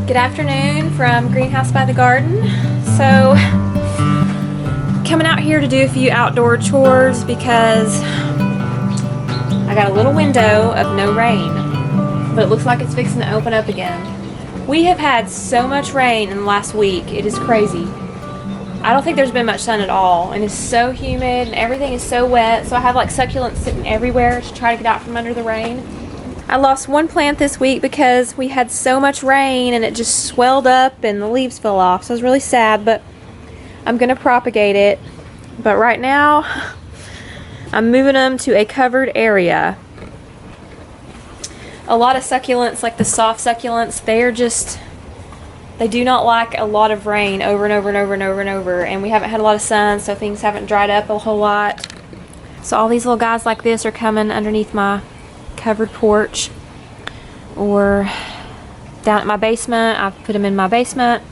Good afternoon from Greenhouse by the Garden. So, coming out here to do a few outdoor chores because I got a little window of no rain, but it looks like it's fixing to open up again. We have had so much rain in the last week, it is crazy. I don't think there's been much sun at all, and it's so humid and everything is so wet, so I have like succulents sitting everywhere to try to get out from under the rain. I lost one plant this week because we had so much rain and it just swelled up and the leaves fell off, so I was really sad, but I'm gonna propagate it. But right now I'm moving them to a covered area. A lot of succulents, like the soft succulents, they do not like a lot of rain over and over and over and over and over, and we haven't had a lot of sun, so things haven't dried up a whole lot. So all these little guys like this are coming underneath my covered porch or down at my basement. I've put them in my basement.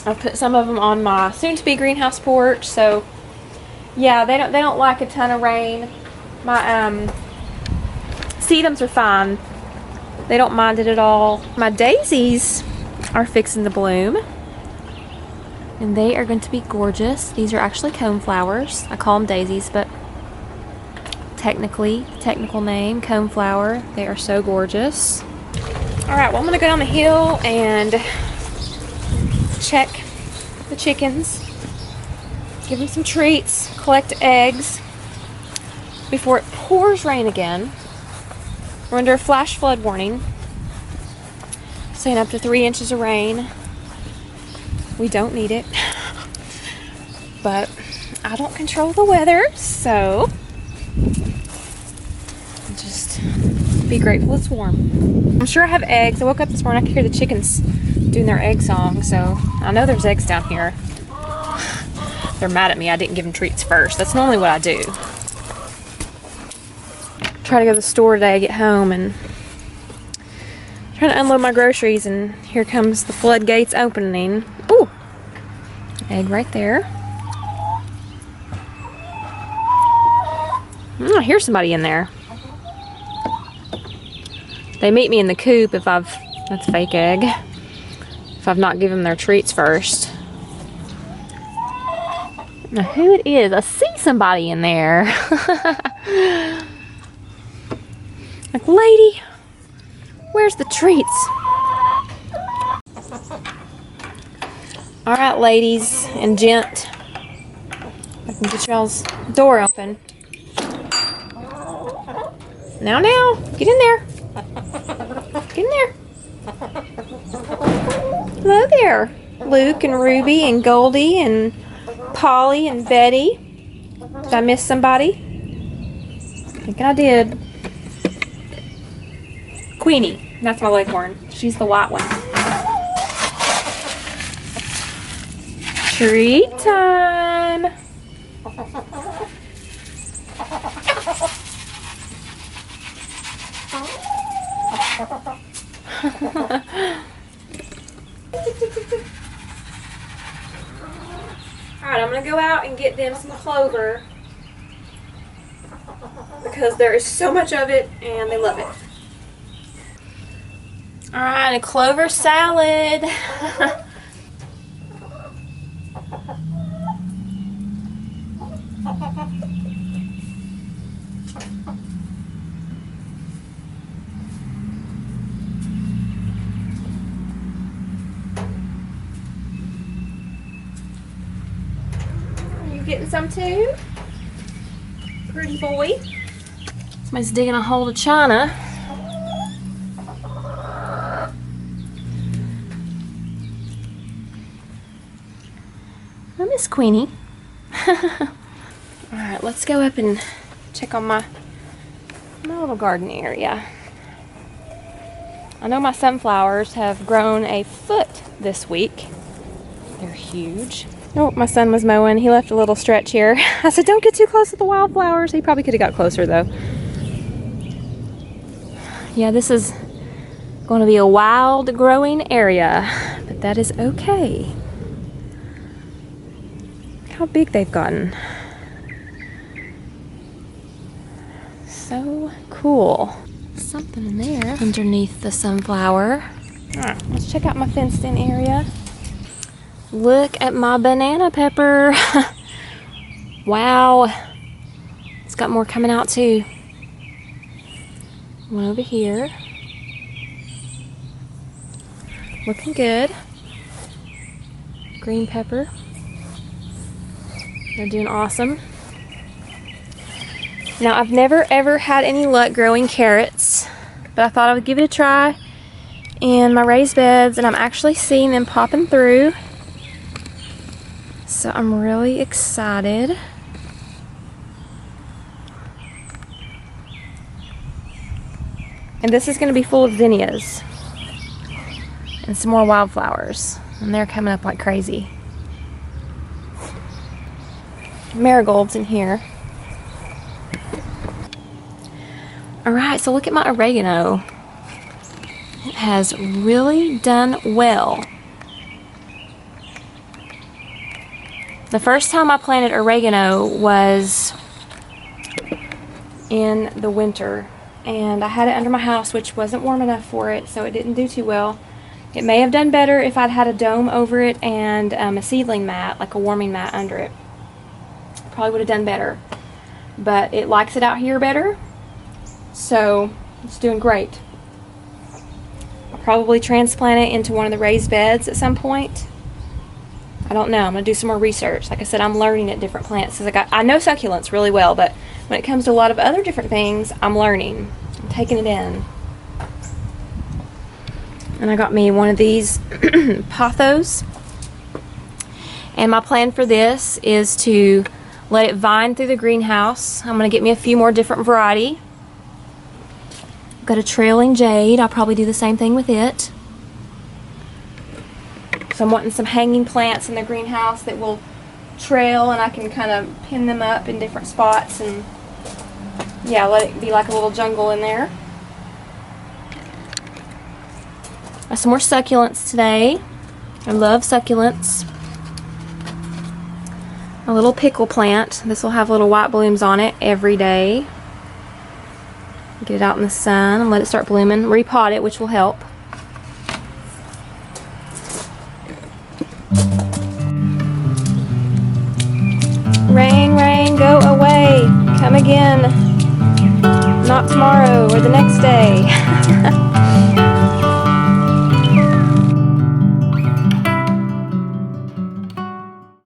I've put some of them on my soon-to-be greenhouse porch. So yeah, they don't like a ton of rain. My sedums are fine. They don't mind it at all. My daisies are fixing to bloom, and they are going to be gorgeous. These are actually coneflowers. I call them daisies, but technical name, coneflower. They are so gorgeous. Alright, well, I'm gonna go down the hill and check the chickens, give them some treats, collect eggs before it pours rain again. We're under a flash flood warning, saying up to 3 inches of rain. We don't need it, but I don't control the weather, so just be grateful it's warm. I'm sure I have eggs. I woke up this morning, I could hear the chickens doing their egg song, so I know there's eggs down here. They're mad at me I didn't give them treats first. That's normally what I do. Try to go to the store today, get home, and trying to unload my groceries, and here comes the floodgates opening. Ooh, egg right there. I hear somebody in there. They meet me in the coop if that's a fake egg, if I've not given them their treats first. Now who it is, I see somebody in there. Like, lady, where's the treats? Alright, ladies and gent, I can get y'all's door open. Now, get in there. Get in there. Hello there, Luke and Ruby and Goldie and Polly and Betty. Did I miss somebody? I think I did. Queenie, that's my leghorn. She's the white one. Treat time. Alright, I'm going to go out and get them some clover because there is so much of it and they love it. Alright, a clover salad. Getting some too? Pretty boy. Somebody's digging a hole to China. I miss Queenie. Alright, let's go up and check on my little garden area. I know my sunflowers have grown a foot this week. They're huge. Oh, my son was mowing. He left a little stretch here. I said, don't get too close to the wildflowers. He probably could have got closer, though. Yeah, this is going to be a wild growing area, but that is okay. Look how big they've gotten. So cool. Something in there underneath the sunflower. Alright, let's check out my fenced in area. Look at my banana pepper. Wow. It's got more coming out too. One over here. Looking good. Green pepper. They're doing awesome. Now, I've never ever had any luck growing carrots, but I thought I would give it a try in my raised beds, and I'm actually seeing them popping through. So I'm really excited. And this is going to be full of zinnias and some more wildflowers, and they're coming up like crazy. Marigolds in here. Alright, so look at my oregano. It has really done well. The first time I planted oregano was in the winter, and I had it under my house, which wasn't warm enough for it, so it didn't do too well. It may have done better if I'd had a dome over it and a seedling mat, like a warming mat under it. Probably would have done better, but it likes it out here better, so it's doing great. I'll probably transplant it into one of the raised beds at some point. I don't know. I'm going to do some more research. Like I said, I'm learning at different plants. I know succulents really well, but when it comes to a lot of other different things, I'm learning. I'm taking it in. And I got me one of these pothos. And my plan for this is to let it vine through the greenhouse. I'm going to get me a few more different variety. I've got a trailing jade. I'll probably do the same thing with it. So I'm wanting some hanging plants in the greenhouse that will trail, and I can kind of pin them up in different spots, and yeah, let it be like a little jungle in there. Got some more succulents today. I love succulents. A little pickle plant. This will have little white blooms on it every day. Get it out in the sun and let it start blooming. Repot it, which will help. Rain, rain, go away. Come again. Not tomorrow or the next day.